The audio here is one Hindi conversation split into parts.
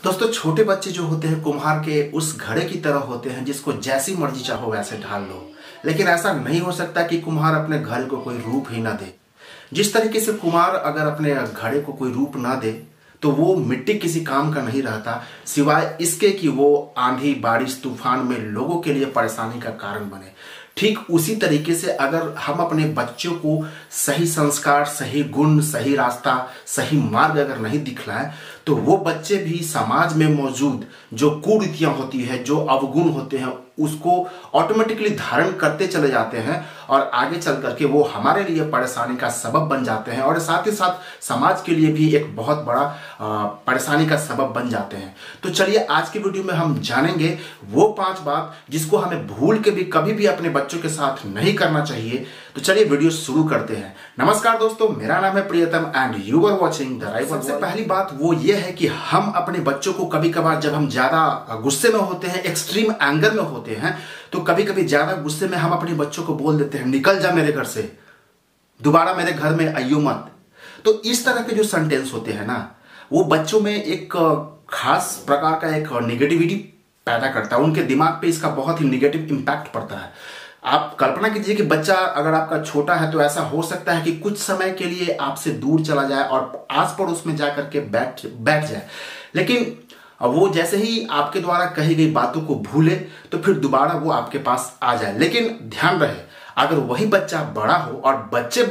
दोस्तों, छोटे बच्चे जो होते हैं कुम्हार के उस घड़े की तरह होते हैं जिसको जैसी मर्जी चाहो वैसे ढाल लो। लेकिन ऐसा नहीं हो सकता कि कुम्हार अपने घड़े को कोई रूप ही ना दे। जिस तरीके से कुम्हार अगर अपने घड़े को कोई रूप ना दे तो वो मिट्टी किसी काम का नहीं रहता, सिवाय इसके कि वो आंधी बारिश तूफान में लोगों के लिए परेशानी का कारण बने। ठीक उसी तरीके से अगर हम अपने बच्चों को सही संस्कार, सही गुण, सही रास्ता, सही मार्ग अगर नहीं दिखलाएं तो वो बच्चे भी समाज में मौजूद जो कुरीतियां होती है, जो अवगुण होते हैं, उसको ऑटोमेटिकली धारण करते चले जाते हैं और आगे चल करके वो हमारे लिए परेशानी का सबब बन जाते हैं और साथ ही साथ समाज के लिए भी एक बहुत बड़ा परेशानी का सबब बन जाते हैं। तो चलिए आज की वीडियो में हम जानेंगे वो 5 बात जिसको हमें भूल के भी कभी भी अपने बच्चों के साथ नहीं करना चाहिए। तो चलिए वीडियो शुरू करते हैं। नमस्कार दोस्तों, मेरा नाम है Priyatam and you are watching the right. सबसे पहली बात वो ये है कि हम अपने बच्चों को कभी कभार जब हम ज्यादा गुस्से में होते हैं, एक्सट्रीम एंगर में होते हैं, तो कभी कभी ज्यादा गुस्से में हम अपने बच्चों को बोल देते हैं, निकल जा मेरे घर से, दोबारा मेरे घर में आइयो मत। तो इस तरह के जो सेंटेंस होते हैं ना, वो बच्चों में एक खास प्रकार का एक नेगेटिविटी पैदा करता है। उनके दिमाग पे इसका बहुत ही नेगेटिव इंपैक्ट पड़ता है। आप कल्पना कीजिए कि बच्चा अगर आपका छोटा है तो ऐसा हो सकता है कि कुछ समय के लिए आपसे दूर चला जाए और आस पड़ोस में जाकर के बैठ जाए, लेकिन वो जैसे ही आपके द्वारा कही गई बातों को भूले तो फिर दोबारा वो आपके पास आ जाए। लेकिन ध्यान रहे, अगर वही बच्चा बड़ा हो और बच्चे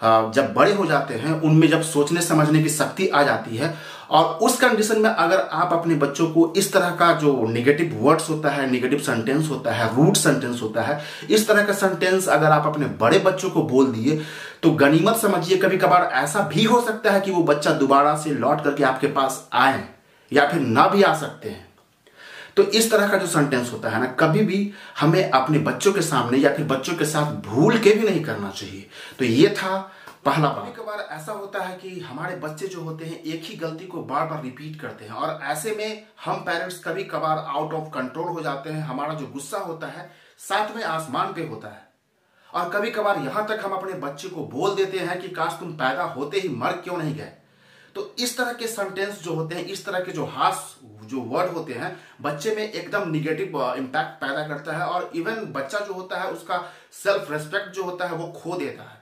जब बड़े हो जाते हैं, उनमें जब सोचने समझने की शक्ति आ जाती है और उस कंडीशन में अगर आप अपने बच्चों को इस तरह का जो नेगेटिव वर्ड्स होता है, नेगेटिव सेंटेंस होता है, रूड सेंटेंस होता है, इस तरह का सेंटेंस अगर आप अपने बड़े बच्चों को बोल दिए तो गनीमत समझिए। कभी कभार ऐसा भी हो सकता है कि वो बच्चा दोबारा से लौट करके आपके पास आए या फिर ना भी आ सकते हैं। तो इस तरह का जो सेंटेंस होता है ना, कभी भी हमें अपने बच्चों के सामने या फिर बच्चों के साथ भूल के भी नहीं करना चाहिए। तो ये था पहला बात। कभी कभार ऐसा होता है कि हमारे बच्चे जो होते हैं एक ही गलती को बार बार रिपीट करते हैं और ऐसे में हम पेरेंट्स कभी कभार आउट ऑफ कंट्रोल हो जाते हैं। हमारा जो गुस्सा होता है साथ में आसमान पे होता है और कभी कभार यहां तक हम अपने बच्चे को बोल देते हैं कि काश तुम पैदा होते ही मर क्यों नहीं गए। तो इस तरह के सेंटेंस जो होते हैं, इस तरह के जो जो वर्ड होते हैं, बच्चे में एकदम निगेटिव इंपैक्ट पैदा करता है और इवन बच्चा जो होता है उसका सेल्फ रेस्पेक्ट जो होता है वो खो देता है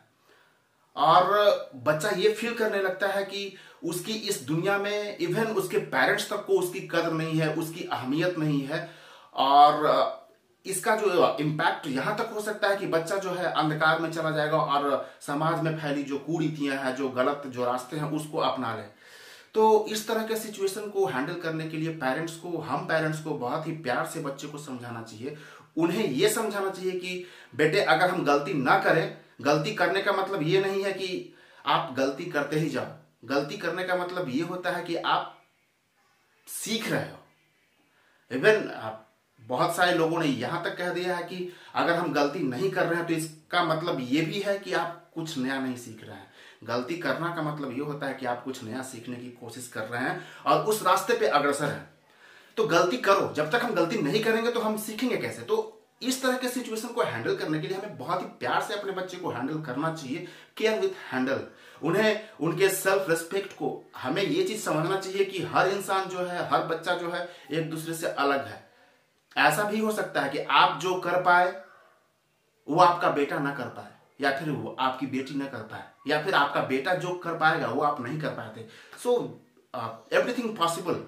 और बच्चा ये फील करने लगता है कि उसकी इस दुनिया में इवन उसके पेरेंट्स तक को उसकी कदर नहीं है, उसकी अहमियत नहीं है। और इसका जो इम्पैक्ट यहां तक हो सकता है कि बच्चा जो है अंधकार में चला जाएगा और समाज में फैली जो कुरीतियां हैं, जो गलत जो रास्ते हैं, उसको अपना ले। तो इस तरह के सिचुएशन को हैंडल करने के लिए हम पेरेंट्स को बहुत ही प्यार से बच्चे को समझाना चाहिए। उन्हें यह समझाना चाहिए कि बेटे, अगर हम गलती ना करें, गलती करने का मतलब ये नहीं है कि आप गलती करते ही जाओ। गलती करने का मतलब ये होता है कि आप सीख रहे हो। इवन बहुत सारे लोगों ने यहां तक कह दिया है कि अगर हम गलती नहीं कर रहे हैं तो इसका मतलब ये भी है कि आप कुछ नया नहीं सीख रहे हैं। गलती करना का मतलब ये होता है कि आप कुछ नया सीखने की कोशिश कर रहे हैं और उस रास्ते पे अग्रसर हैं। तो गलती करो, जब तक हम गलती नहीं करेंगे तो हम सीखेंगे कैसे। तो इस तरह के सिचुएशन को हैंडल करने के लिए हमें बहुत ही प्यार से अपने बच्चे को हैंडल करना चाहिए। Care with handle. उन्हें उनके सेल्फ रेस्पेक्ट को हमें ये चीज समझना चाहिए कि हर इंसान जो है, हर बच्चा जो है, एक दूसरे से अलग है। ऐसा भी हो सकता है कि आप जो कर पाए वो आपका बेटा ना कर पाए, या फिर वो आपकी बेटी ना कर पाए, या फिर आपका बेटा जो कर पाएगा वो आप नहीं कर पाए थे। So everything possible.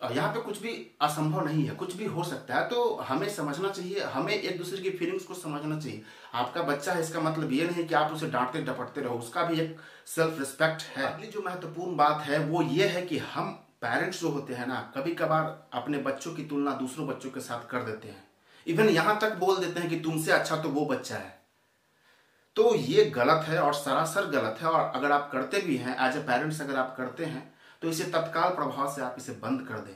यहाँ पे कुछ भी असंभव नहीं है, कुछ भी हो सकता है। तो हमें समझना चाहिए, हमें एक दूसरे की फीलिंग्स को समझना चाहिए। आपका बच्चा है, इसका मतलब ये नहीं कि आप उसे डांटते डपटते रहो, उसका भी एक सेल्फ रिस्पेक्ट है। अगली जो महत्वपूर्ण बात है वो ये है कि हम पेरेंट्स जो होते हैं ना, कभी कभार अपने बच्चों की तुलना दूसरों बच्चों के साथ कर देते हैं। इवन यहां तक बोल देते हैं कि तुमसे अच्छा तो वो बच्चा है। तो ये गलत है और सरासर गलत है। और अगर आप करते भी हैं, एज ए पेरेंट्स अगर आप करते हैं तो इसे तत्काल प्रभाव से आप इसे बंद कर दें।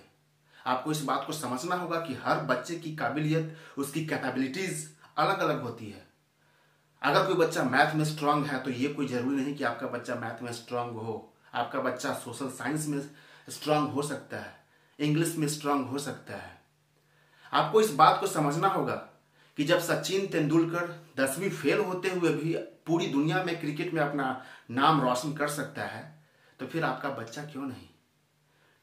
आपको इस बात को समझना होगा कि हर बच्चे की काबिलियत, उसकी कैपेबिलिटीज अलग अलग होती है। अगर कोई बच्चा मैथ में स्ट्रांग है तो ये कोई जरूरी नहीं कि आपका बच्चा मैथ में स्ट्रांग हो। आपका बच्चा सोशल साइंस में स्ट्रांग हो सकता है, इंग्लिश में स्ट्रांग हो सकता है। आपको इस बात को समझना होगा कि जब सचिन तेंदुलकर 10वीं फेल होते हुए भी पूरी दुनिया में क्रिकेट में अपना नाम रोशन कर सकता है, तो फिर आपका बच्चा क्यों नहीं।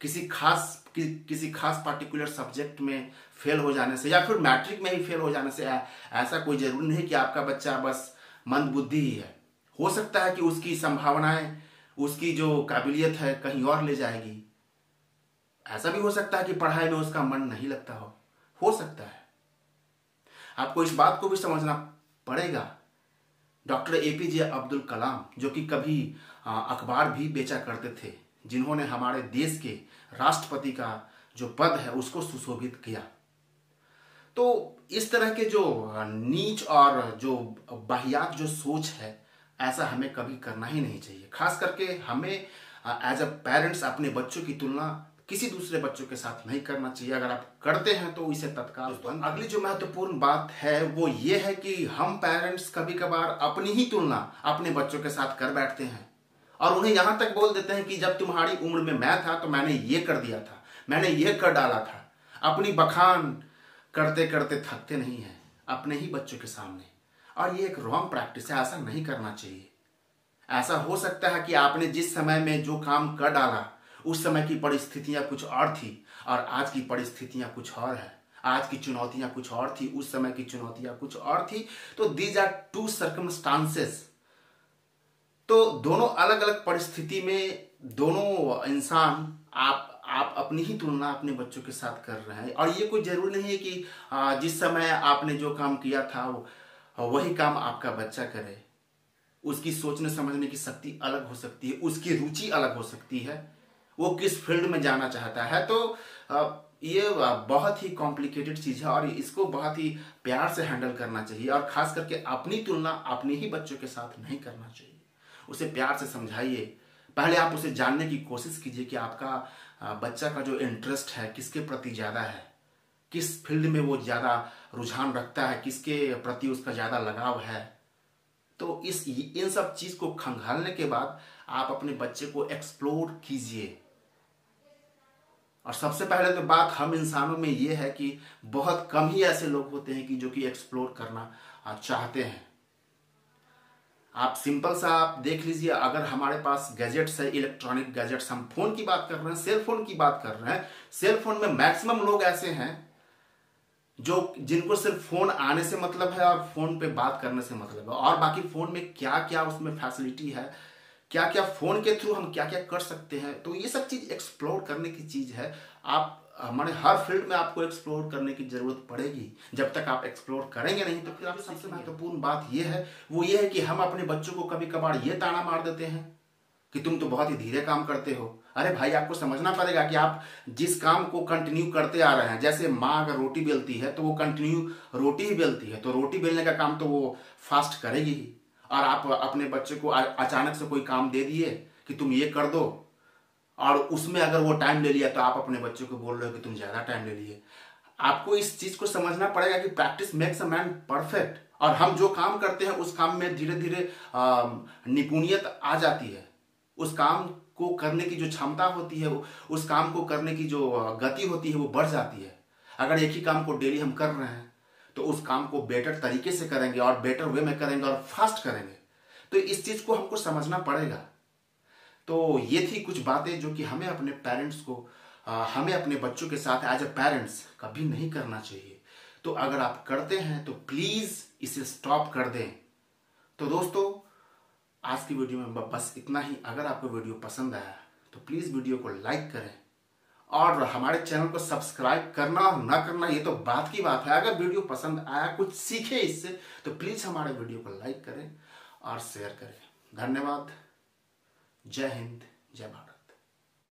किसी खास पार्टिकुलर सब्जेक्ट में फेल हो जाने से या फिर मैट्रिक में ही फेल हो जाने से ऐसा कोई जरूरी नहीं कि आपका बच्चा बस मंद बुद्धि ही है। हो सकता है कि उसकी संभावनाएं, उसकी जो काबिलियत है कहीं और ले जाएगी। ऐसा भी हो सकता है कि पढ़ाई में उसका मन नहीं लगता हो सकता है। आपको इस बात को भी समझना पड़ेगा। डॉक्टर एपीजे अब्दुल कलाम, जो कि कभी अखबार भी बेचा करते थे, जिन्होंने हमारे देश के राष्ट्रपति का जो पद है उसको सुशोभित किया। तो इस तरह के जो नीच और जो वाहियात जो सोच है, ऐसा हमें कभी करना ही नहीं चाहिए। खास करके हमें एज अ पेरेंट्स अपने बच्चों की तुलना किसी दूसरे बच्चों के साथ नहीं करना चाहिए। अगर आप करते हैं तो इसे तत्काल बंद। अगली जो महत्वपूर्ण बात है वो ये है कि हम पेरेंट्स कभी कभार अपनी ही तुलना अपने बच्चों के साथ कर बैठते हैं और उन्हें यहां तक बोल देते हैं कि जब तुम्हारी उम्र में मैं था तो मैंने ये कर दिया था, मैंने ये कर डाला था। अपनी बखान करते करते थकते नहीं है अपने ही बच्चों के सामने, और ये एक रॉन्ग प्रैक्टिस है। ऐसा नहीं करना चाहिए। ऐसा हो सकता है कि आपने जिस समय में जो काम कर डाला उस समय की परिस्थितियां कुछ और थी और आज की परिस्थितियां कुछ और है। आज की चुनौतियां कुछ और थी, उस समय की चुनौतियां कुछ और थी। तो दीज आर टू सर्कमस्टांसेस। तो दोनों अलग अलग परिस्थिति में दोनों इंसान आप अपनी ही तुलना अपने बच्चों के साथ कर रहे हैं। और ये कोई जरूरी नहीं है कि जिस समय आपने जो काम किया था वही काम आपका बच्चा करे। उसकी सोचने समझने की शक्ति अलग हो सकती है, उसकी रुचि अलग हो सकती है, वो किस फील्ड में जाना चाहता है। तो ये बहुत ही कॉम्प्लिकेटेड चीज है और इसको बहुत ही प्यार से हैंडल करना चाहिए। और खास करके अपनी तुलना अपने ही बच्चों के साथ नहीं करना चाहिए। उसे प्यार से समझाइए। पहले आप उसे जानने की कोशिश कीजिए कि आपका बच्चा का जो इंटरेस्ट है किसके प्रति ज्यादा है, किस फील्ड में वो ज्यादा रुझान रखता है, किसके प्रति उसका ज्यादा लगाव है। तो इन सब चीज को खंगालने के बाद आप अपने बच्चे को एक्सप्लोर कीजिए। और सबसे पहले तो बात हम इंसानों में ये है कि बहुत कम ही ऐसे लोग होते हैं कि जो कि एक्सप्लोर करना चाहते हैं। आप सिंपल सा आप देख लीजिए, अगर हमारे पास गैजेट्स है, इलेक्ट्रॉनिक गैजेट्स, हम फोन की बात कर रहे हैं, सेल फोन की बात कर रहे हैं। सेल फोन में मैक्सिमम लोग ऐसे हैं जिनको सिर्फ फोन आने से मतलब है और फोन पे बात करने से मतलब है, और बाकी फोन में क्या क्या उसमें फैसिलिटी है, क्या क्या फोन के थ्रू हम क्या क्या कर सकते हैं। तो ये सब चीज एक्सप्लोर करने की चीज है। आप हमारे हर फील्ड में आपको एक्सप्लोर करने की जरूरत पड़ेगी। जब तक आप एक्सप्लोर करेंगे नहीं तो फिर आप सबसे महत्वपूर्ण बात ये है वो ये है कि हम अपने बच्चों को कभी कभार ये ताना मार देते हैं कि तुम तो बहुत ही धीरे काम करते हो। अरे भाई, आपको समझना पड़ेगा कि आप जिस काम को कंटिन्यू करते आ रहे हैं, जैसे माँ अगर रोटी बेलती है तो वो कंटिन्यू रोटी ही बेलती है, तो रोटी बेलने का काम तो वो फास्ट करेगी ही। और आप अपने बच्चे को अचानक से कोई काम दे दिए कि तुम ये कर दो, और उसमें अगर वो टाइम ले लिया तो आप अपने बच्चे को बोल रहे हो कि तुम ज्यादा टाइम ले लिए। आपको इस चीज को समझना पड़ेगा कि practice makes a man perfect. और हम जो काम करते हैं उस काम में धीरे धीरे निपुणियत आ जाती है। उस काम को करने की जो क्षमता होती है, उस काम को करने की जो गति होती है वो बढ़ जाती है। अगर एक ही काम को डेली हम कर रहे हैं तो उस काम को बेटर तरीके से करेंगे और बेटर वे में करेंगे और फास्ट करेंगे। तो इस चीज को हमको समझना पड़ेगा। तो ये थी कुछ बातें जो कि हमें अपने पेरेंट्स को हमें अपने बच्चों के साथ एज ए पेरेंट्स कभी नहीं करना चाहिए। तो अगर आप करते हैं तो प्लीज इसे स्टॉप कर दें। तो दोस्तों, आज की वीडियो में बस इतना ही। अगर आपको वीडियो पसंद आया तो प्लीज वीडियो को लाइक करें और हमारे चैनल को सब्सक्राइब करना और ना करना ये तो बात की बात है। अगर वीडियो पसंद आया, कुछ सीखे इससे, तो प्लीज हमारे वीडियो को लाइक करें और शेयर करें। धन्यवाद। जय हिंद, जय भारत।